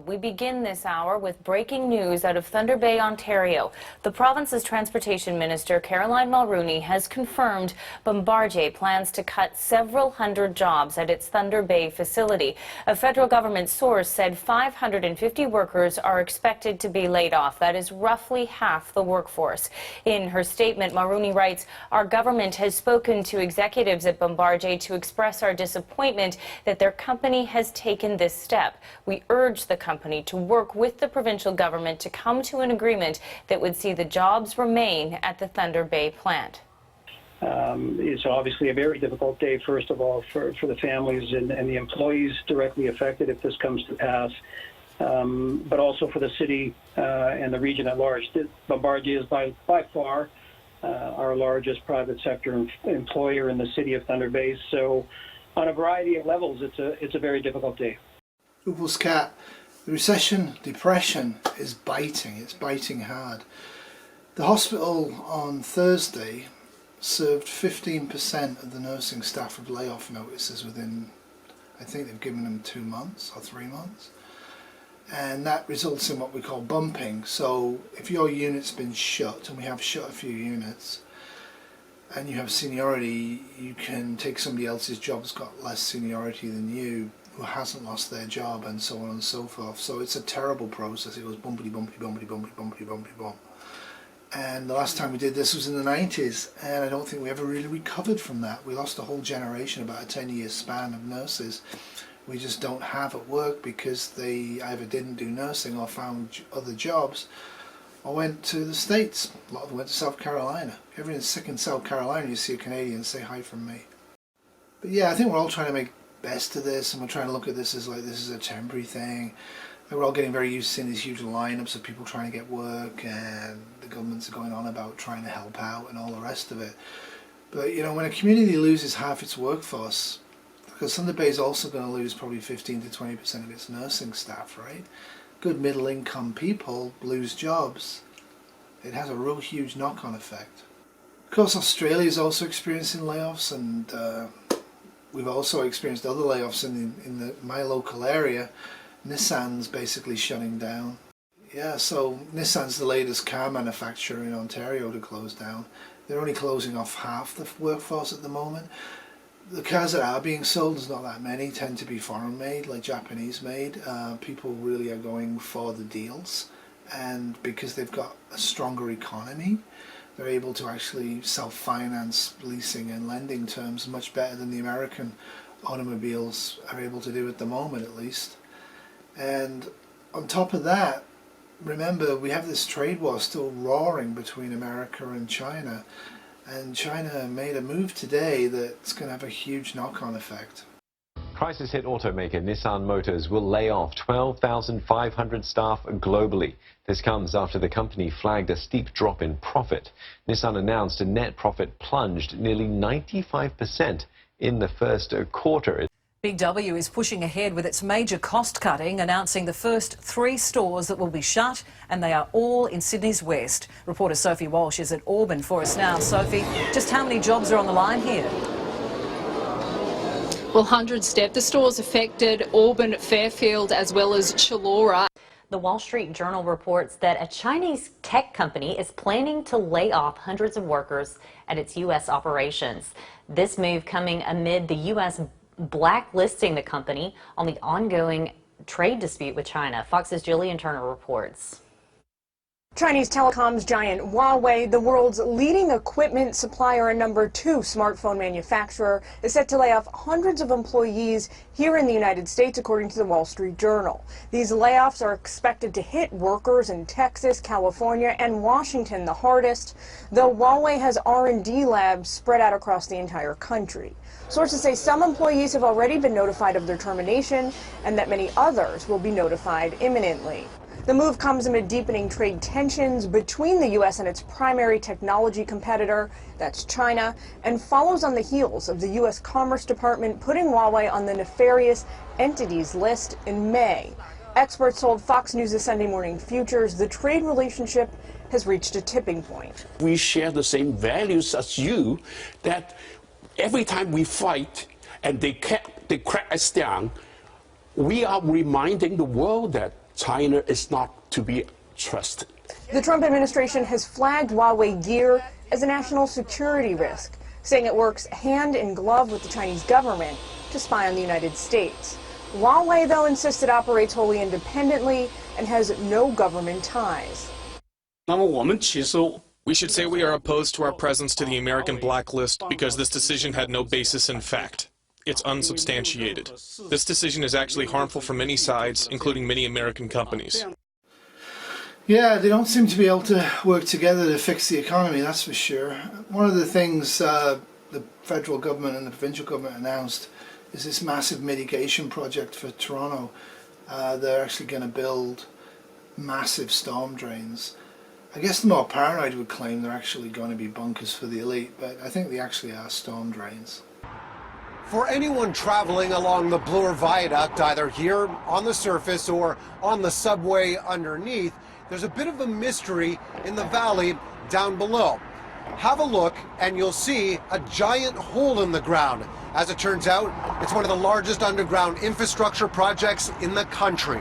We begin this hour with breaking news out of Thunder Bay, Ontario. The province's transportation minister, Caroline Mulroney, has confirmed Bombardier plans to cut several hundred jobs at its Thunder Bay facility. A federal government source said 550 workers are expected to be laid off. That is roughly half the workforce. In her statement, Mulroney writes, "Our government has spoken to executives at Bombardier to express our disappointment that their company has taken this step. We urge the company to work with the provincial government to come to an agreement that would see the jobs remain at the Thunder Bay plant." It's obviously a very difficult day, first of all, for the families and the employees directly affected if this comes to pass, but also for the city and the region at large. Bombardier is by far our largest private sector employer in the city of Thunder Bay. So on a variety of levels, it's a very difficult day. Rupel's cat, the recession, depression is biting. It's biting hard. The hospital on Thursday served 15% of the nursing staff with layoff notices within, I think they've given them 2 months or 3 months. And that results in what we call bumping. So if your unit's been shut, and we have shut a few units, and you have seniority, you can take somebody else's job that's got less seniority than you, who hasn't lost their job, and so on and so forth. So it's a terrible process. It goes bumpity, bumpity, bumpity, bumpity, bumpity, bumpity, bump. And the last time we did this was in the 90s, and I don't think we ever really recovered from that. We lost a whole generation, about a 10-year span of nurses we just don't have at work because they either didn't do nursing or found other jobs or went to the States. A lot of them went to South Carolina. If everyone's sick in South Carolina, you see a Canadian, say hi from me. But yeah, I think we're all trying to make best of this, and we're trying to look at this as like this is a temporary thing. And we're all getting very used to seeing these huge lineups of people trying to get work, and the governments are going on about trying to help out and all the rest of it. But you know, when a community loses half its workforce, because Thunder Bay is also going to lose probably 15 to 20% of its nursing staff, right? Good middle income people lose jobs. It has a real huge knock-on effect. Of course, Australia is also experiencing layoffs, and we've also experienced other layoffs in my local area. Nissan's basically shutting down. Yeah, so Nissan's the latest car manufacturer in Ontario to close down. They're only closing off half the workforce at the moment. The cars that are being sold, there's not that many, tend to be foreign made, like Japanese made. People really are going for the deals, and because they've got a stronger economy, they're able to actually self-finance leasing and lending terms much better than the American automobiles are able to do at the moment, at least. And on top of that, remember, we have this trade war still roaring between America and China. And China made a move today that's going to have a huge knock-on effect. Crisis-hit automaker Nissan Motors will lay off 12,500 staff globally. This comes after the company flagged a steep drop in profit. Nissan announced a net profit plunged nearly 95% in the first quarter. Big W is pushing ahead with its major cost cutting, announcing the first 3 stores that will be shut, and they are all in Sydney's west. Reporter Sophie Walsh is at Auburn for us now. Sophie, just how many jobs are on the line here? Well, hundreds, Deb. The stores affected, Auburn, Fairfield, as well as Chullora. The Wall Street Journal reports that a Chinese tech company is planning to lay off hundreds of workers at its U.S. operations. This move coming amid the U.S. blacklisting the company on the ongoing trade dispute with China. Fox's Jillian Turner reports. Chinese telecoms giant Huawei, the world's leading equipment supplier and #2 smartphone manufacturer, is set to lay off hundreds of employees here in the United States, according to the Wall Street Journal. These layoffs are expected to hit workers in Texas, California, and Washington the hardest, though Huawei has R&D labs spread out across the entire country. Sources say some employees have already been notified of their termination and that many others will be notified imminently. The move comes amid deepening trade tensions between the U.S. and its primary technology competitor, that's China, and follows on the heels of the U.S. Commerce Department putting Huawei on the nefarious entities list in May. Experts told Fox News' Sunday Morning Futures the trade relationship has reached a tipping point. We share the same values as you, that every time we fight and they crack us down, we are reminding the world that China is not to be trusted. The Trump administration has flagged Huawei gear as a national security risk, saying it works hand in glove with the Chinese government to spy on the United States. Huawei, though, insists it operates wholly independently and has no government ties. We should say we are opposed to our presence to the American blacklist because this decision had no basis in fact. It's unsubstantiated. This decision is actually harmful for many sides, including many American companies. Yeah, they don't seem to be able to work together to fix the economy, that's for sure. One of the things the federal government and the provincial government announced is this massive mitigation project for Toronto. They're actually going to build massive storm drains. I guess the more paranoid would claim they're actually going to be bunkers for the elite, but I think they actually are storm drains. For anyone traveling along the Bloor Viaduct, either here on the surface or on the subway underneath, there's a bit of a mystery in the valley down below. Have a look and you'll see a giant hole in the ground. As it turns out, it's one of the largest underground infrastructure projects in the country.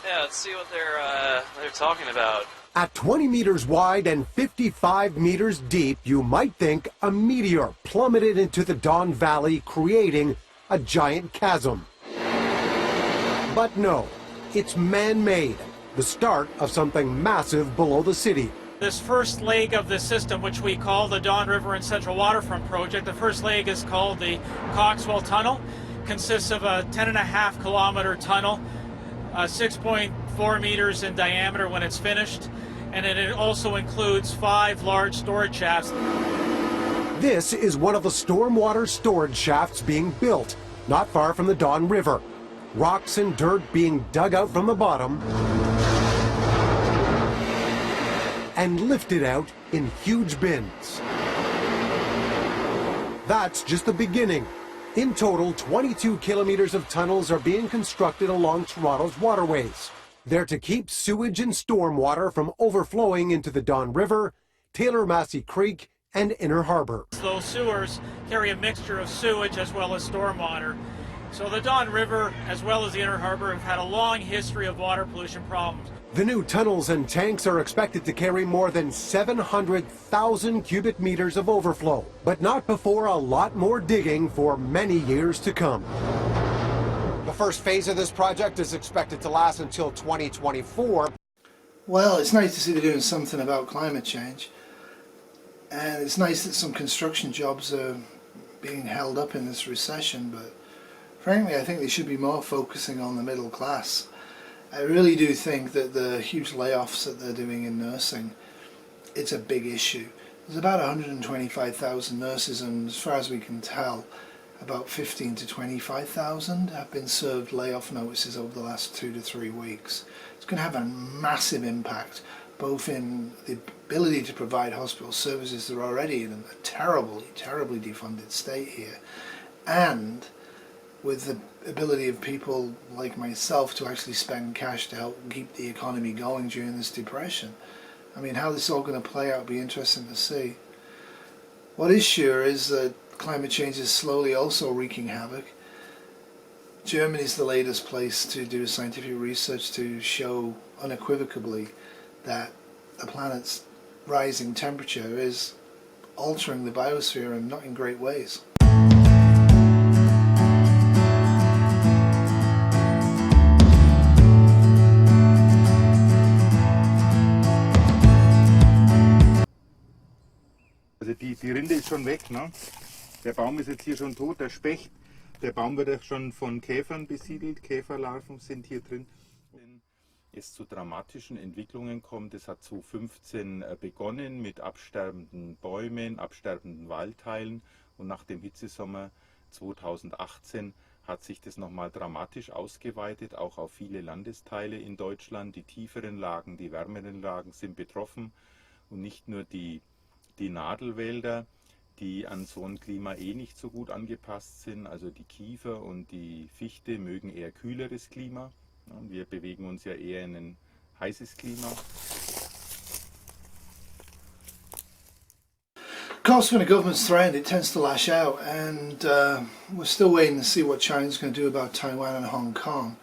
Yeah, let's see what they're talking about. At 20 meters wide and 55 meters deep, you might think a meteor plummeted into the Don Valley, creating a giant chasm. But no, it's man-made, the start of something massive below the city. This first leg of the system, which we call the Don River and Central Waterfront Project, the first leg is called the Coxwell Tunnel, consists of a 10.5 kilometer tunnel, 6.4 meters in diameter when it's finished, and it also includes 5 large storage shafts. This is one of the stormwater storage shafts being built, not far from the Don River. Rocks and dirt being dug out from the bottom and lifted out in huge bins. That's just the beginning. In total, 22 kilometers of tunnels are being constructed along Toronto's waterways. They're to keep sewage and stormwater from overflowing into the Don River, Taylor Massey Creek, and Inner Harbor. Those sewers carry a mixture of sewage as well as stormwater. So the Don River, as well as the Inner Harbor, have had a long history of water pollution problems. The new tunnels and tanks are expected to carry more than 700,000 cubic meters of overflow, but not before a lot more digging for many years to come. The first phase of this project is expected to last until 2024. Well, it's nice to see they're doing something about climate change. And it's nice that some construction jobs are being held up in this recession, but frankly, I think they should be more focusing on the middle class. I really do think that the huge layoffs that they're doing in nursing, it's a big issue. There's about 125,000 nurses, and as far as we can tell, about 15 to 25,000 have been served layoff notices over the last 2 to 3 weeks. It's going to have a massive impact, both in the ability to provide hospital services that are already in a terribly defunded state here, and with the ability of people like myself to actually spend cash to help keep the economy going during this depression. I mean, how this is all going to play out will be interesting to see. What is sure is that climate change is slowly also wreaking havoc. Germany is the latest place to do scientific research to show unequivocally that the planet's rising temperature is altering the biosphere and not in great ways. Also die Rinde ist schon weg, ne? Der Baum ist jetzt hier schon tot, der Specht, der Baum wird ja schon von Käfern besiedelt, Käferlarven sind hier drin. Wenn es zu dramatischen Entwicklungen kommt, es hat 2015 begonnen mit absterbenden Bäumen, absterbenden Waldteilen, und nach dem Hitzesommer 2018 hat sich das nochmal dramatisch ausgeweitet, auch auf viele Landesteile in Deutschland. Die tieferen Lagen, die wärmeren Lagen sind betroffen, und nicht nur die Nadelwälder, die an so ein Klima nicht so gut angepasst sind. Also die Kiefer und die Fichte mögen eher kühleres Klima. Wir bewegen uns ja eher in ein heißes Klima. Of course, when a government's threatened, it tends to lash out, and we're still waiting to see what China's going to do about Taiwan and Hong Kong.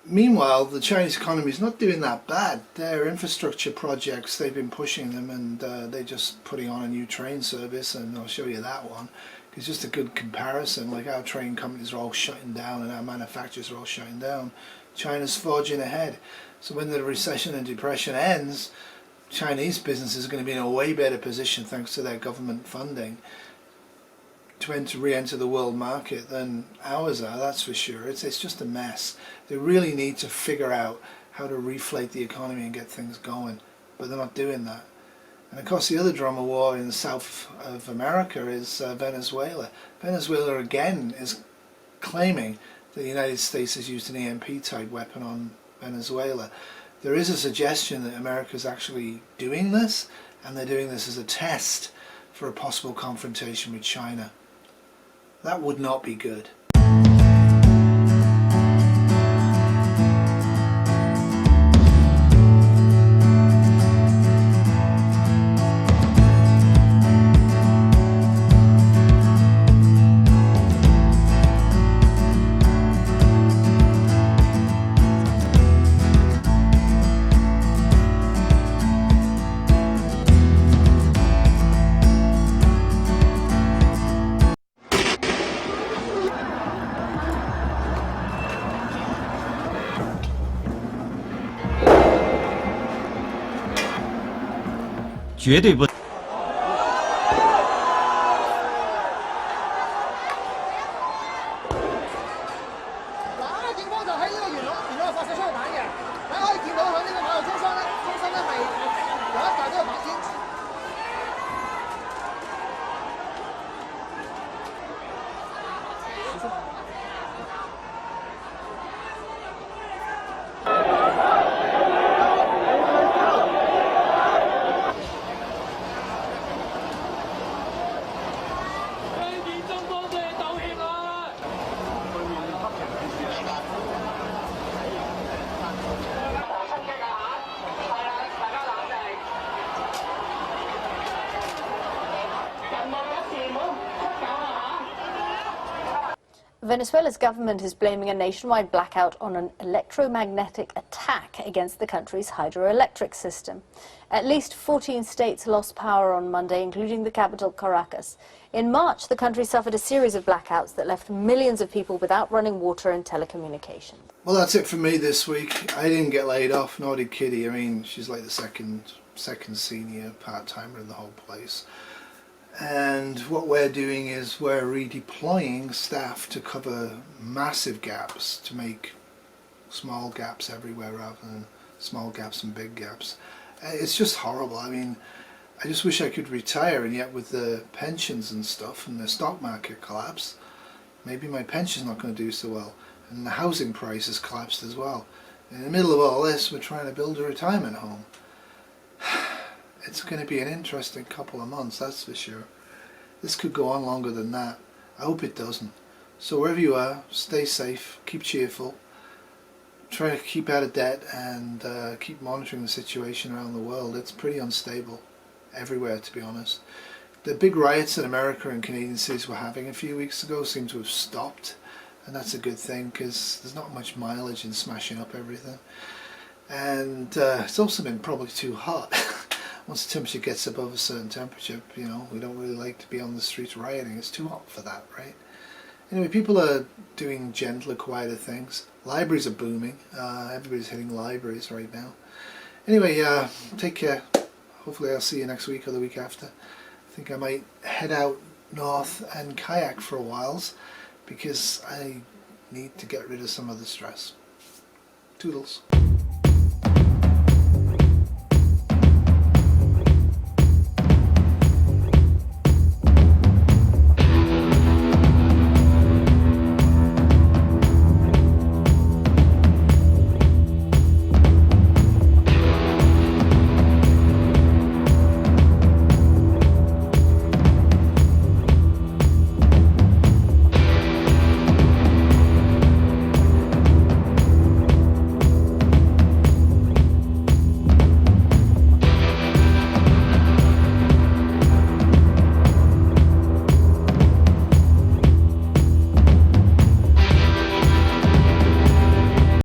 Meanwhile, the Chinese economy is not doing that bad. Their infrastructure projects, they've been pushing them, and they're just putting on a new train service, and I'll show you that one. It's just a good comparison. Like, our train companies are all shutting down and our manufacturers are all shutting down. China's forging ahead. So when the recession and depression ends, Chinese businesses are going to be in a way better position thanks to their government funding to re-enter the world market than ours are, that's for sure. It's just a mess. They really need to figure out how to reflate the economy and get things going, but they're not doing that. And of course the other drama war in the south of America is Venezuela. Venezuela again is claiming that the United States has used an EMP type weapon on Venezuela. There is a suggestion that America is actually doing this, and they're doing this as a test for a possible confrontation with China. That would not be good. Venezuela's government is blaming a nationwide blackout on an electromagnetic attack against the country's hydroelectric system. At least 14 states lost power on Monday, including the capital, Caracas. In March, the country suffered a series of blackouts that left millions of people without running water and telecommunications. Well, that's it for me this week. I didn't get laid off, nor did Kitty. I mean, she's like the second senior part-timer in the whole place. And what we're doing is we're redeploying staff to cover massive gaps, to make small gaps everywhere rather than small gaps and big gaps. It's just horrible. I mean, I just wish I could retire, and yet with the pensions and stuff and the stock market collapse, maybe my pension's not going to do so well. And the housing price has collapsed as well. In the middle of all this, we're trying to build a retirement home. It's going to be an interesting couple of months, that's for sure. This could go on longer than that. I hope it doesn't. So wherever you are, stay safe, keep cheerful, try to keep out of debt, and keep monitoring the situation around the world. It's pretty unstable everywhere, to be honest. The big riots that America and Canadian cities were having a few weeks ago seem to have stopped, and that's a good thing because there's not much mileage in smashing up everything. And it's also been probably too hot. Once the temperature gets above a certain temperature, you know, we don't really like to be on the streets rioting. It's too hot for that, right? Anyway, people are doing gentler, quieter things. Libraries are booming. Everybody's hitting libraries right now. Anyway, take care. Hopefully I'll see you next week or the week after. I think I might head out north and kayak for a while because I need to get rid of some of the stress. Toodles.